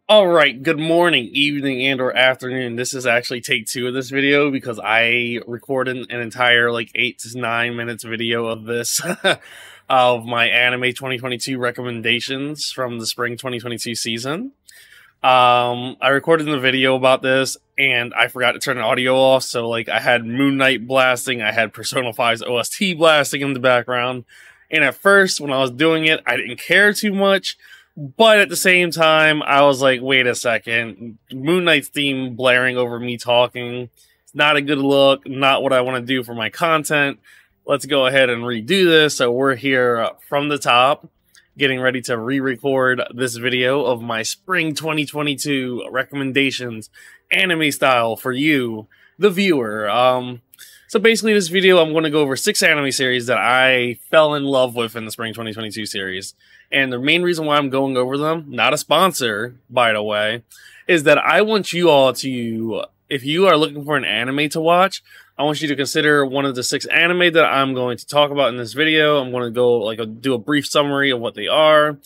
All right, good morning, evening, and or afternoon. This is actually take two of this video because I recorded an entire like 8 to 9 minutes video of this of my anime 2022 recommendations from the spring 2022 season. I recorded the video about this and I forgot to turn the audio off, so like I had Moon Knight blasting, I had Persona 5's OST blasting in the background, and at first when I was doing it, I didn't care too much. But at the same time, I was like, wait a second. Moon Knight's theme blaring over me talking. It's not a good look, not what I want to do for my content. Let's go ahead and redo this. So we're here from the top, getting ready to re-record this video of my spring 2022 recommendations, anime style for you, the viewer. So basically this video, I'm going to go over 6 anime series that I fell in love with in the spring 2022 series. And the main reason why I'm going over them, not a sponsor, by the way, is that I want you all to, if you are looking for an anime to watch, I want you to consider one of the 6 anime that I'm going to talk about in this video. I'm going to go do a brief summary of what they are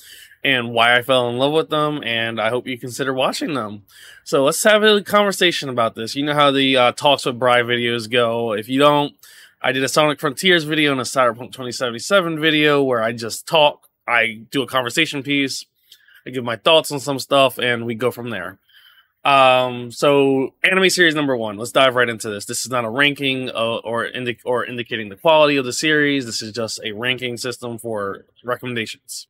and why I fell in love with them, and I hope you consider watching them. So let's have a conversation about this. You know how the Talks with Bry videos go. If you don't, I did a Sonic Frontiers video and a Cyberpunk 2077 video where I just talk. I do a conversation piece, I give my thoughts on some stuff, and we go from there. So anime series number 1, let's dive right into this. This is not a ranking or indicating the quality of the series. This is just a ranking system for recommendations.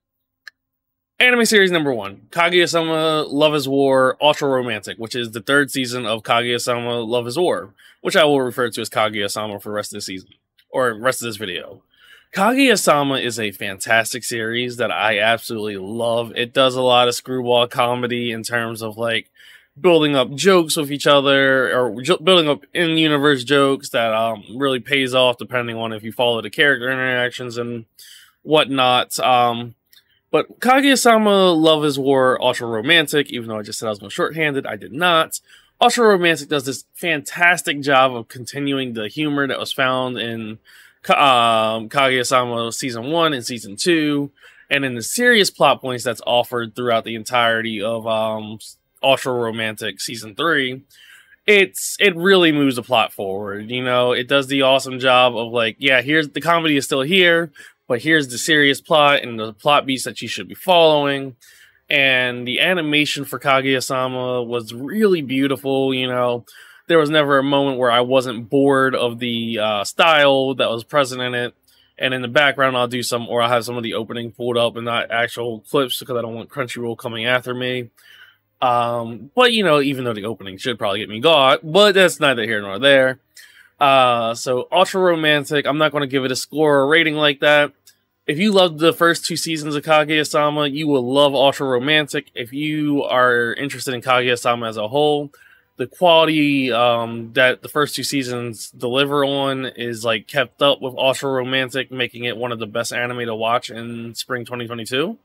Anime series number 1, Kaguya-sama Love is War Ultra Romantic, which is the 3rd season of Kaguya-sama Love is War, which I will refer to as Kaguya-sama for the rest of the season, or rest of this video. Kaguya-sama is a fantastic series that I absolutely love. It does a lot of screwball comedy in terms of like building up jokes with each other or building up in-universe jokes that really pays off depending on if you follow the character interactions and whatnot. But Kaguya-sama Love is War Ultra Romantic, even though I just said I was going shorthanded, I did not. Ultra Romantic does this fantastic job of continuing the humor that was found in Kaguya-sama Season 1 and Season 2, and in the serious plot points that's offered throughout the entirety of Ultra Romantic Season 3. It really moves the plot forward. You know, it does the awesome job of like, yeah, here's the comedy is still here, but here's the serious plot and the plot beats that you should be following. And the animation for Kaguya-sama was really beautiful. You know, there was never a moment where I wasn't bored of the style that was present in it. And in the background, I'll have some of the opening pulled up and not actual clips because I don't want Crunchyroll coming after me. But you know, even though the opening should probably get me got, but that's neither here nor there. So Ultra Romantic, I'm not going to give it a score or rating like that. If you loved the first 2 seasons of Kaguya-sama, you will love Ultra Romantic. If you are interested in Kaguya-sama as a whole, the quality that the first 2 seasons deliver on is like kept up with Ultra Romantic, making it one of the best anime to watch in spring 2022.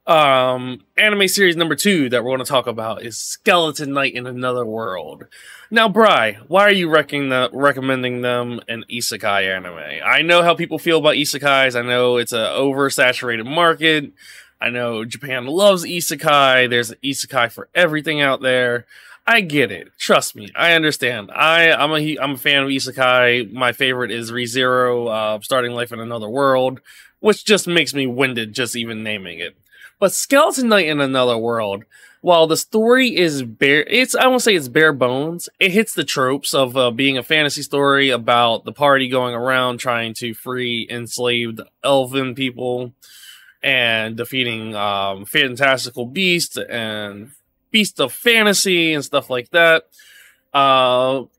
Anime series number 2 that we're going to talk about is Skeleton Knight in Another World. Now, Bry, why are you recommending them an isekai anime? I know how people feel about isekais. I know it's an oversaturated market. I know Japan loves isekai. There's an isekai for everything out there. I get it. Trust me. I understand. I'm a fan of isekai. My favorite is ReZero, Starting Life in Another World, which just makes me winded just even naming it. But Skeleton Knight in Another World, while the story is I won't say it's bare bones. It hits the tropes of being a fantasy story about the party going around trying to free enslaved elven people and defeating fantastical beasts and beasts of fantasy and stuff like that.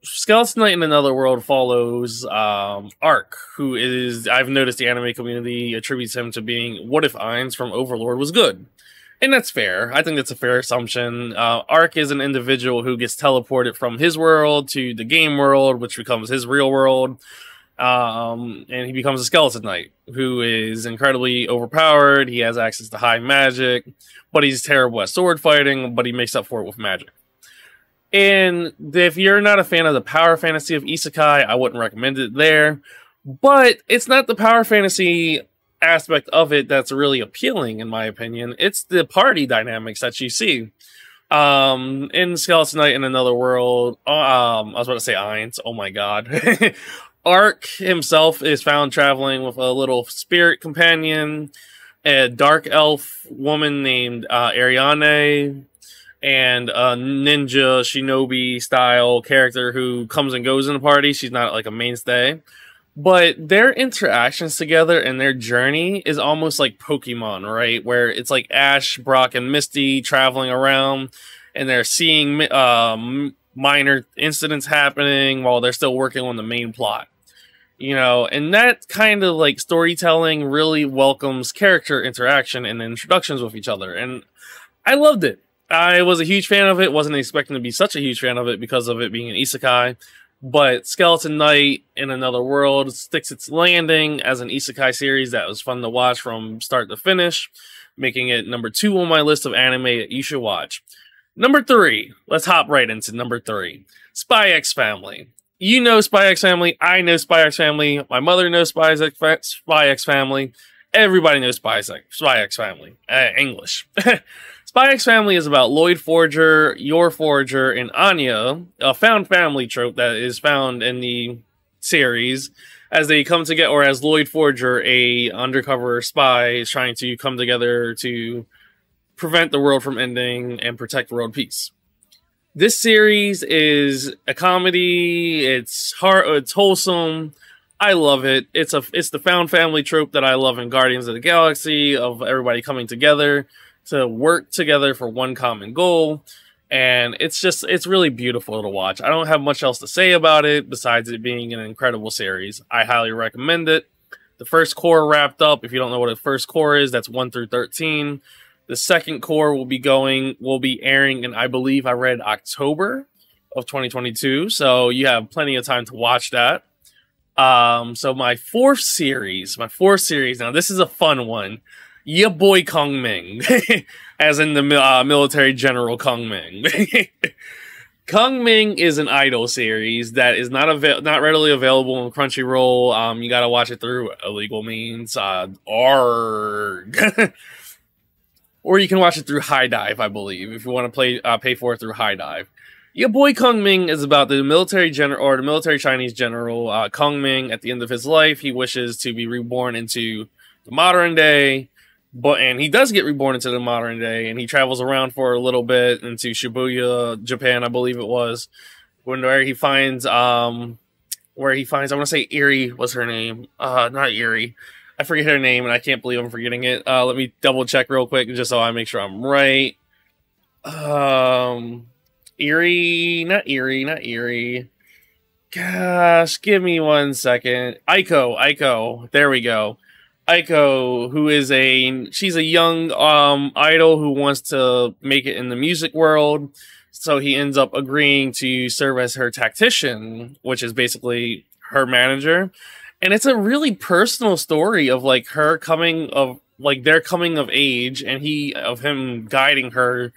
Skeleton Knight in Another World follows Arc, who is, I've noticed the anime community attributes him to being What If Ainz from Overlord was good. And that's fair. I think that's a fair assumption. Arc is an individual who gets teleported from his world to the game world, which becomes his real world. And he becomes a Skeleton Knight, who is incredibly overpowered. He has access to high magic, but he's terrible at sword fighting, but he makes up for it with magic. And if you're not a fan of the power fantasy of isekai, I wouldn't recommend it there. But it's not the power fantasy aspect of it that's really appealing, in my opinion. It's the party dynamics that you see. In Skeleton Knight in Another World, I was about to say Ainz, oh my god. Ark himself is found traveling with a little spirit companion, a dark elf woman named Ariane, and a ninja shinobi style character who comes and goes in the party. She's not like a mainstay. But their interactions together and their journey is almost like Pokemon, right? Where it's like Ash, Brock, and Misty traveling around, and they're seeing minor incidents happening while they're still working on the main plot. You know, and that kind of like storytelling really welcomes character interaction and introductions with each other. And I loved it. I was a huge fan of it. Wasn't expecting to be such a huge fan of it because of it being an isekai. But Skeleton Knight in Another World sticks its landing as an isekai series that was fun to watch from start to finish, making it number 2 on my list of anime that you should watch. Number 3, let's hop right into number 3. Spy X Family. You know Spy X Family, I know Spy X Family, my mother knows Spy X Family, everybody knows Spy X Family. English. Spy X Family is about Lloyd Forger, Yor Forger, and Anya, a found family trope that is found in the series, as they come together, or as Lloyd Forger, a undercover spy, is trying to come together to prevent the world from ending and protect world peace. This series is a comedy. It's wholesome. I love it. It's the found family trope that I love in Guardians of the Galaxy, of everybody coming together to work together for one common goal. And it's really beautiful to watch. I don't have much else to say about it besides it being an incredible series. I highly recommend it. The first core wrapped up. If you don't know what a first core is, that's 1 through 13. The second core will be airing in, I believe I read, October of 2022. So you have plenty of time to watch that. So my fourth series, now this is a fun one. Ya boy Kong Ming, as in the military general Kong Ming. Kong Ming is an idol series that is not readily available on Crunchyroll. You gotta watch it through illegal means, ARG. Or you can watch it through High Dive, I believe, if you want to pay for it through High Dive. Ya boy Kong Ming is about the military general, or the military Chinese general Kong Ming. At the end of his life, he wishes to be reborn into the modern day. And he does get reborn into the modern day, and he travels around for a little bit into Shibuya, Japan, I believe it was, where he finds, I want to say Eri was her name, not Eri, I forget her name, and I can't believe I'm forgetting it. Let me double check real quick, just so I make sure I'm right. Eri, not Eri. Gosh, give me 1 second. Aiko, there we go. Aiko, who is she's a young idol who wants to make it in the music world. So he ends up agreeing to serve as her tactician, which is basically her manager. And it's a really personal story of like their coming of age, and him guiding her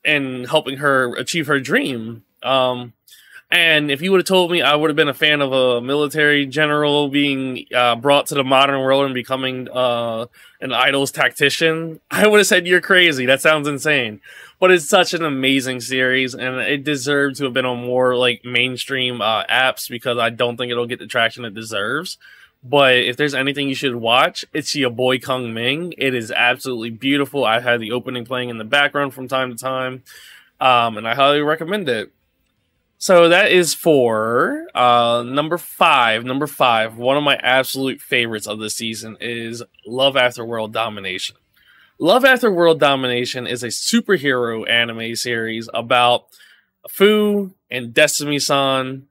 and helping her achieve her dream. And if you would have told me I would have been a fan of a military general being brought to the modern world and becoming an idol's tactician, I would have said you're crazy. That sounds insane. But it's such an amazing series, and it deserved to have been on more like mainstream apps, because I don't think it'll get the traction it deserves. But if there's anything you should watch, it's Ya boy Kong Ming. It is absolutely beautiful. I've had the opening playing in the background from time to time, and I highly recommend it. So that is for number 5. Number 5, one of my absolute favorites of the season is Love After World Domination. Love After World Domination is a superhero anime series about Fu and Destiny-san.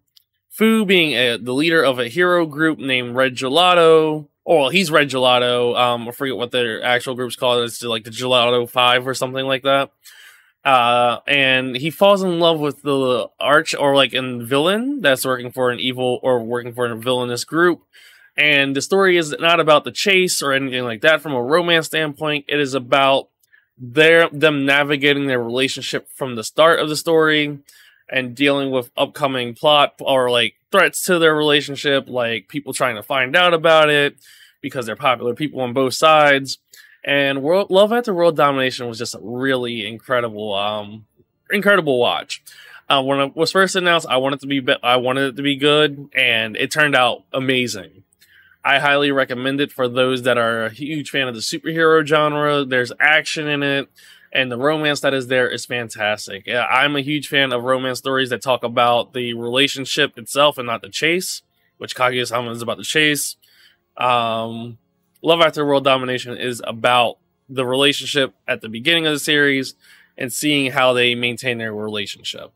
Fu being the leader of a hero group named Red Gelato. Oh, well, he's Red Gelato. I forget what their actual group's called. It's like the Gelato 5 or something like that. And he falls in love with the villain that's working for a villainous group. And the story is not about the chase or anything like that from a romance standpoint. It is about them navigating their relationship from the start of the story and dealing with upcoming plot or like threats to their relationship, like people trying to find out about it, because they're popular people on both sides. And Love After World Domination was just a really incredible watch. When it was first announced, I wanted it to be good, and it turned out amazing. I highly recommend it for those that are a huge fan of the superhero genre. There's action in it, and the romance that is there is fantastic. Yeah, I'm a huge fan of romance stories that talk about the relationship itself and not the chase, which Kaguya-sama is about the chase. Love After World Domination is about the relationship at the beginning of the series and seeing how they maintain their relationship.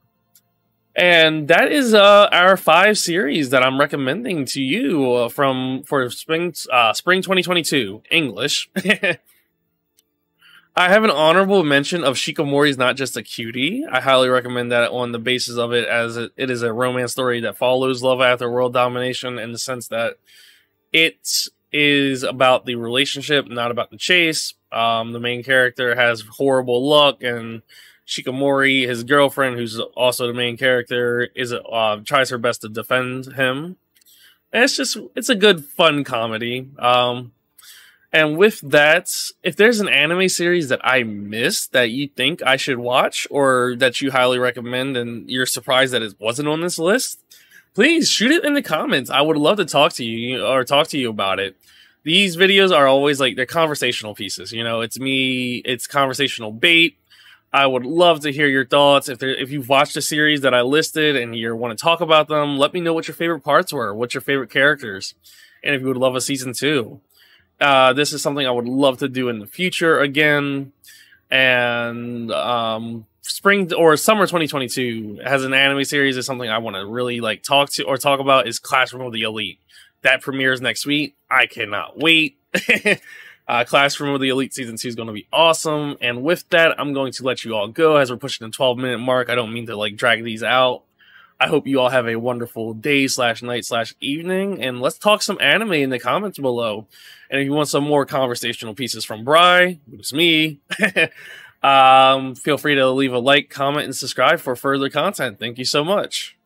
And that is our 5 series that I'm recommending to you for spring 2022 English. I have an honorable mention of Shikamori's Not Just a Cutie. I highly recommend that on the basis of it, as it is a romance story that follows Love After World Domination in the sense that it is about the relationship, not about the chase. The main character has horrible luck, and Shikamori, his girlfriend, who's also the main character, tries her best to defend him. And it's a good, fun comedy. And with that, if there's an anime series that I missed that you think I should watch, or that you highly recommend and you're surprised that it wasn't on this list, please shoot it in the comments. I would love to talk to you about it. These videos are always they're conversational pieces. It's conversational bait. I would love to hear your thoughts. If you've watched a series that I listed and you want to talk about them, let me know what your favorite parts were, what's your favorite characters, and if you would love a season 2. This is something I would love to do in the future again. And spring or summer 2022 has an anime series is something I want to really talk about is Classroom of the Elite. That premieres next week. I cannot wait. Classroom of the Elite Season 2 is going to be awesome. And with that, I'm going to let you all go as we're pushing the 12-minute mark. I don't mean to drag these out. I hope you all have a wonderful day / night / evening. And let's talk some anime in the comments below. And if you want some more conversational pieces from Bry, who's me, feel free to leave a like, comment, and subscribe for further content. Thank you so much.